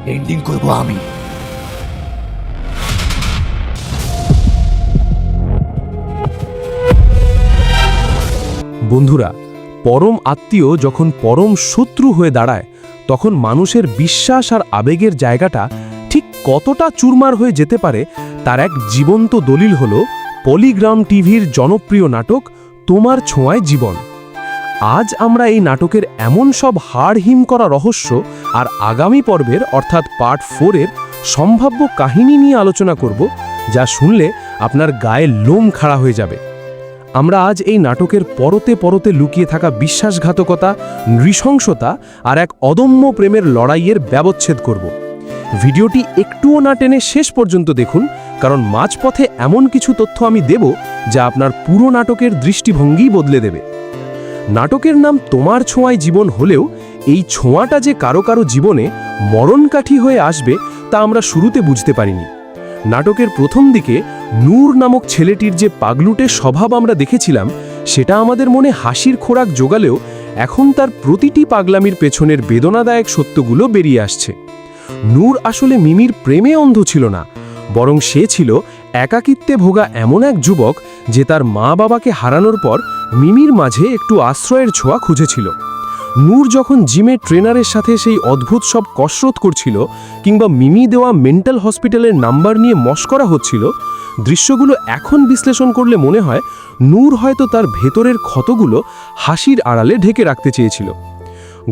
Ending করব আমি। বন্ধুরা, পরম আত্মীয় যখন পরম শত্রু হয়ে দাঁড়ায়, তখন মানুষের বিশ্বাস আর আবেগের জায়গাটা ঠিক কতটা চুরমার হয়ে যেতে পারে তার এক জীবন্ত দলিল হল পলিগ্রাম টিভির জনপ্রিয় নাটক তোমার ছোঁয়ায় জীবন। আজ আমরা এই নাটকের এমন সব হাড় হিম করা রহস্য আর আগামী পর্বের অর্থাৎ পার্ট 4-এর সম্ভাব্য কাহিনী নিয়ে আলোচনা করব, যা শুনলে আপনার গায়ে লোম খাড়া হয়ে যাবে। আমরা আজ এই নাটকের পরতে পরতে লুকিয়ে থাকা বিশ্বাসঘাতকতা, নৃশংসতা আর এক অদম্য প্রেমের লড়াইয়ের ব্যবচ্ছেদ করব। ভিডিওটি একটুও না টেনে শেষ পর্যন্ত দেখুন, কারণ মাঝপথে এমন কিছু তথ্য আমি দেব যা আপনার পুরো নাটকের দৃষ্টিভঙ্গি বদলে দেবে। নাটকের নাম তোমার ছোঁয়ায় জীবন হলেও এই ছোঁয়াটা যে কারো কারো জীবনে মরণকাঠি হয়ে আসবে তা আমরা শুরুতে বুঝতে পারিনি। নাটকের প্রথম দিকে নূর নামক ছেলেটির যে পাগলুটে স্বভাব আমরা দেখেছিলাম, সেটা আমাদের মনে হাসির খোরাক জোগালেও এখন তার প্রতিটি পাগলামির পেছনের বেদনাদায়ক সত্যগুলো বেরিয়ে আসছে। নূর আসলে মিমির প্রেমে অন্ধ ছিল না, বরং সে ছিল একাকিত্বে ভোগা এমন এক যুবক যে তার মা বাবাকে হারানোর পর মিমির মাঝে একটু আশ্রয়ের ছোঁয়া খুঁজেছিল। নূর যখন জিমে ট্রেনারের সাথে সেই অদ্ভুত সব কসরত করছিল, কিংবা মিমি দেওয়া মেন্টাল হসপিটালের নাম্বার নিয়ে মশকরা হচ্ছিল, দৃশ্যগুলো এখন বিশ্লেষণ করলে মনে হয় নূর হয়তো তার ভেতরের ক্ষতগুলো হাসির আড়ালে ঢেকে রাখতে চেয়েছিল।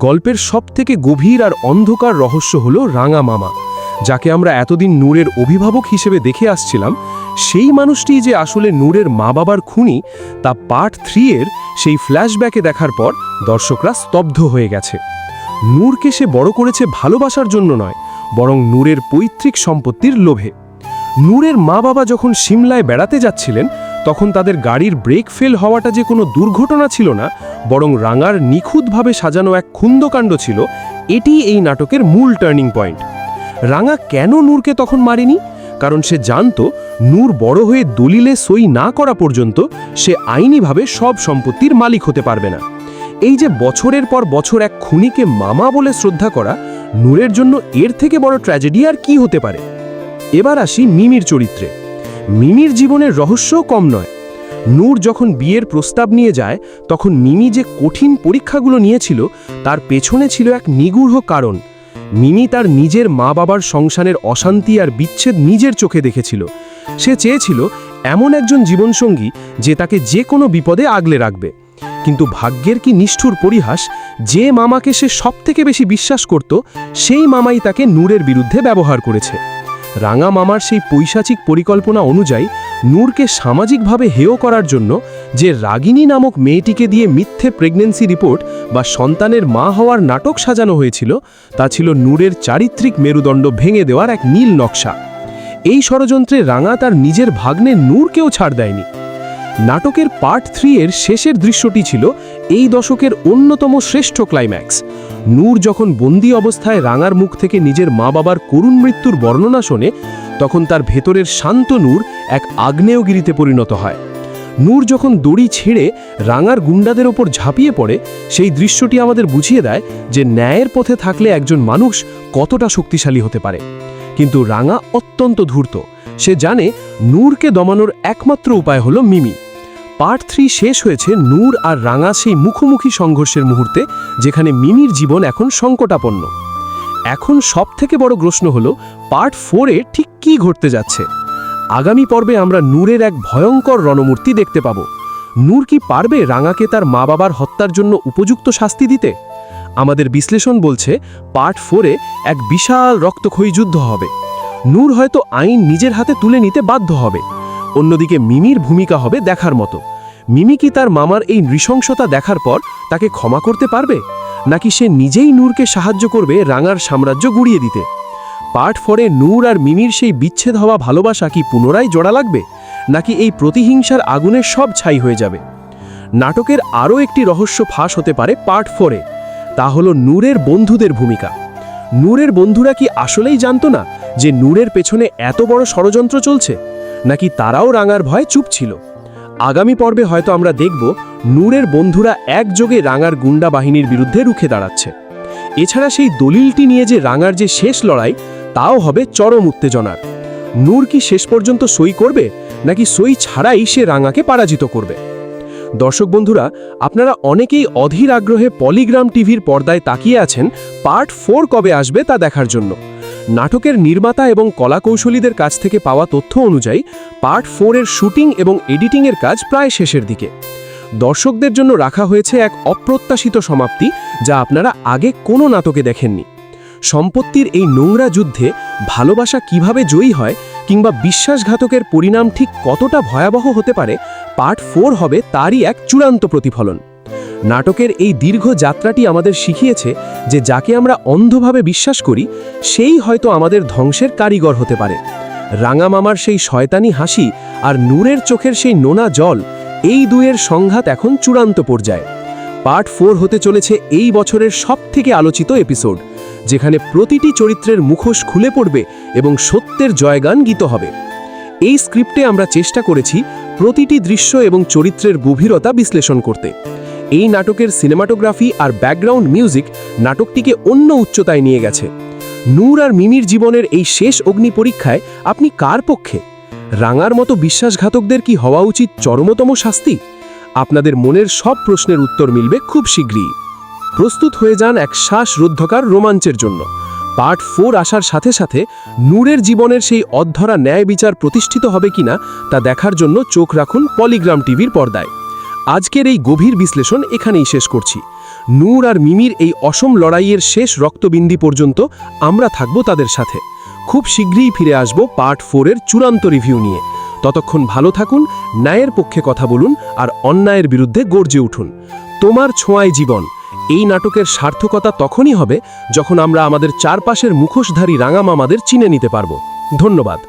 গল্পের সবথেকে গভীর আর অন্ধকার রহস্য হলো রাঙা মামা, যাকে আমরা এতদিন নূরের অভিভাবক হিসেবে দেখে আসছিলাম। সেই মানুষটি যে আসলে নূরের মা বাবার খুনি, তা পার্ট 3-এর সেই ফ্ল্যাশব্যাকে দেখার পর দর্শকরা স্তব্ধ হয়ে গেছে। নূরকে সে বড় করেছে ভালোবাসার জন্য নয়, বরং নূরের পৈতৃক সম্পত্তির লোভে। নূরের মা বাবা যখন সিমলায় বেড়াতে যাচ্ছিলেন, তখন তাদের গাড়ির ব্রেক ফেল হওয়াটা যে কোনো দুর্ঘটনা ছিল না, বরং রাঙার নিখুঁতভাবে সাজানো এক খুন্দকাণ্ড ছিল। এটি এই নাটকের মূল টার্নিং পয়েন্ট। রাঙা কেন নূরকে তখন মারেনি? কারণ সে জানত নূর বড় হয়ে দলিলে সই না করা পর্যন্ত সে আইনিভাবে সব সম্পত্তির মালিক হতে পারবে না। এই যে বছরের পর বছর এক খুনিকে মামা বলে শ্রদ্ধা করা, নূরের জন্য এর থেকে বড় ট্র্যাজেডি আর কি হতে পারে? এবার আসি মিমির চরিত্রে। মিমির জীবনের রহস্যও কম নয়। নূর যখন বিয়ের প্রস্তাব নিয়ে যায়, তখন মিমি যে কঠিন পরীক্ষাগুলো নিয়েছিল, তার পেছনে ছিল এক নিগূঢ় কারণ। মিমি তার নিজের মা বাবার সংসারের অশান্তি আর বিচ্ছেদ নিজের চোখে দেখেছিল। সে চেয়েছিল এমন একজন জীবনসঙ্গী যে তাকে যে কোনো বিপদে আগলে রাখবে। কিন্তু ভাগ্যের কি নিষ্ঠুর পরিহাস, যে মামাকে সে সবথেকে বেশি বিশ্বাস করত, সেই মামাই তাকে নূরের বিরুদ্ধে ব্যবহার করেছে। রাঙা মামার সেই পৈশাচিক পরিকল্পনা অনুযায়ী নূরকে সামাজিকভাবে হেয় করার জন্য যে রাগিনী নামক মেয়েটিকে দিয়ে মিথ্যে প্রেগন্যান্সি রিপোর্ট বা সন্তানের মা হওয়ার নাটক সাজানো হয়েছিল, তা ছিল নূরের চারিত্রিক মেরুদণ্ড ভেঙে দেওয়ার এক নীল নকশা। এই ষড়যন্ত্রে রাঙা তার নিজের ভাগ্নে নূরকেও ছাড় দেয়নি। নাটকের পার্ট 3-এর শেষের দৃশ্যটি ছিল এই দশকের অন্যতম শ্রেষ্ঠ ক্লাইম্যাক্স। নূর যখন বন্দী অবস্থায় রাঙার মুখ থেকে নিজের মা বাবার করুণ মৃত্যুর বর্ণনা শোনে, তখন তার ভেতরের শান্ত নূর এক আগ্নেয়গিরিতে পরিণত হয়। নূর যখন দড়ি ছেড়ে রাঙার গুন্ডাদের ওপর ঝাঁপিয়ে পড়ে, সেই দৃশ্যটি আমাদের বুঝিয়ে দেয় যে ন্যায়ের পথে থাকলে একজন মানুষ কতটা শক্তিশালী হতে পারে। কিন্তু রাঙা অত্যন্ত ধূর্ত। সে জানে নূরকে দমানোর একমাত্র উপায় হলো মিমি। পার্ট 3 শেষ হয়েছে নূর আর রাঙা সেই মুখোমুখি সংঘর্ষের মুহূর্তে, যেখানে মিমির জীবন এখন সংকটাপন্ন। এখন সবথেকে বড় প্রশ্ন হলো পার্ট 4-এ ঠিক কী ঘটতে যাচ্ছে। আগামী পর্বে আমরা নূরের এক ভয়ঙ্কর রণমূর্তি দেখতে পাব। নূর কি পারবে রাঙাকে তার মা বাবার হত্যার জন্য উপযুক্ত শাস্তি দিতে? আমাদের বিশ্লেষণ বলছে পার্ট 4-এ এক বিশাল রক্তক্ষয়ী যুদ্ধ হবে। নূর হয়তো আইন নিজের হাতে তুলে নিতে বাধ্য হবে। অন্যদিকে মিমির ভূমিকা হবে দেখার মতো। মিমি কি তার মামার এই নৃশংসতা দেখার পর তাকে ক্ষমা করতে পারবে, নাকি সে নিজেই নূরকে সাহায্য করবে রাঙার সাম্রাজ্য গুড়িয়ে দিতে? পার্ট 4-এ নূর আর মিমির সেই বিচ্ছেদ হওয়া ভালোবাসা কি পুনরায় জোড়া লাগবে, নাকি এই প্রতিহিংসার আগুনের সব ছাই হয়ে যাবে? নাটকের আরও একটি রহস্য ফাঁস হতে পারে পার্ট 4-এ। তা হলো নূরের বন্ধুদের ভূমিকা। নূরের বন্ধুরা কি আসলেই জানতো না যে নূরের পেছনে এত বড় ষড়যন্ত্র চলছে, নাকি তারাও রাঙার ভয়ে চুপ ছিল? আগামী পর্বে হয়তো আমরা দেখব নূরের বন্ধুরা একযোগে রাঙার গুন্ডা বাহিনীর বিরুদ্ধে রুখে দাঁড়াচ্ছে। এছাড়া সেই দলিলটি নিয়ে যে রাঙার যে শেষ লড়াই, তাও হবে চরম উত্তেজনার। নূর কি শেষ পর্যন্ত সই করবে, নাকি সই ছাড়াই সে রাঙাকে পরাজিত করবে? দর্শক বন্ধুরা, আপনারা অনেকেই অধীর আগ্রহে পলিগ্রাম টিভির পর্দায় তাকিয়ে আছেন পার্ট 4 কবে আসবে তা দেখার জন্য। নাটকের নির্মাতা এবং কলাকৌশলীদের কাছ থেকে পাওয়া তথ্য অনুযায়ী পার্ট 4 এর শুটিং এবং এডিটিংয়ের কাজ প্রায় শেষের দিকে। দর্শকদের জন্য রাখা হয়েছে এক অপ্রত্যাশিত সমাপ্তি, যা আপনারা আগে কোনো নাটকে দেখেননি। সম্পত্তির এই নোংরা যুদ্ধে ভালোবাসা কিভাবে জয়ী হয়, কিংবা বিশ্বাসঘাতকের পরিণাম ঠিক কতটা ভয়াবহ হতে পারে, পার্ট 4 হবে তারই এক চূড়ান্ত প্রতিফলন। নাটকের এই দীর্ঘ যাত্রাটি আমাদের শিখিয়েছে যে যাকে আমরা অন্ধভাবে বিশ্বাস করি, সেই হয়তো আমাদের ধ্বংসের কারিগর হতে পারে। রাঙা মামার সেই শয়তানি হাসি আর নূরের চোখের সেই নোনা জল, এই দুয়ের সংঘাত এখন চূড়ান্ত পর্যায়ে। পার্ট 4 হতে চলেছে এই বছরের সবথেকে আলোচিত এপিসোড, যেখানে প্রতিটি চরিত্রের মুখোশ খুলে পড়বে এবং সত্যের জয়গান গীত হবে। এই স্ক্রিপ্টে আমরা চেষ্টা করেছি প্রতিটি দৃশ্য এবং চরিত্রের গভীরতা বিশ্লেষণ করতে। এই নাটকের সিনেমাটোগ্রাফি আর ব্যাকগ্রাউন্ড মিউজিক নাটকটিকে অন্য উচ্চতায় নিয়ে গেছে। নূর আর মিমির জীবনের এই শেষ অগ্নি পরীক্ষায় আপনি কার পক্ষে? রাঙার মতো বিশ্বাসঘাতকদের কি হওয়া উচিত চরমতম শাস্তি? আপনাদের মনের সব প্রশ্নের উত্তর মিলবে খুব শীঘ্রই। প্রস্তুত হয়ে যান এক শ্বাসরুদ্ধকার রোমাঞ্চের জন্য। পার্ট 4 আসার সাথে সাথে নূরের জীবনের সেই অধরা ন্যায় বিচার প্রতিষ্ঠিত হবে কিনা তা দেখার জন্য চোখ রাখুন পলিগ্রাম টিভির পর্দায়। আজকের এই গভীর বিশ্লেষণ এখানেই শেষ করছি। নূর আর মিমির এই অসম লড়াইয়ের শেষ রক্তবিন্দু পর্যন্ত আমরা থাকব তাদের সাথে। খুব শীঘ্রই ফিরে আসব পার্ট 4 এর চূড়ান্ত রিভিউ নিয়ে। ততক্ষণ ভালো থাকুন, ন্যায়ের পক্ষে কথা বলুন আর অন্যায়ের বিরুদ্ধে গর্জে উঠুন। তোমার ছোঁয়ায় জীবন, এই নাটকের সার্থকতা তখনই হবে যখন আমরা আমাদের চারপাশের মুখোশধারী রাঙা মামাদের চিনে নিতে পারব। ধন্যবাদ।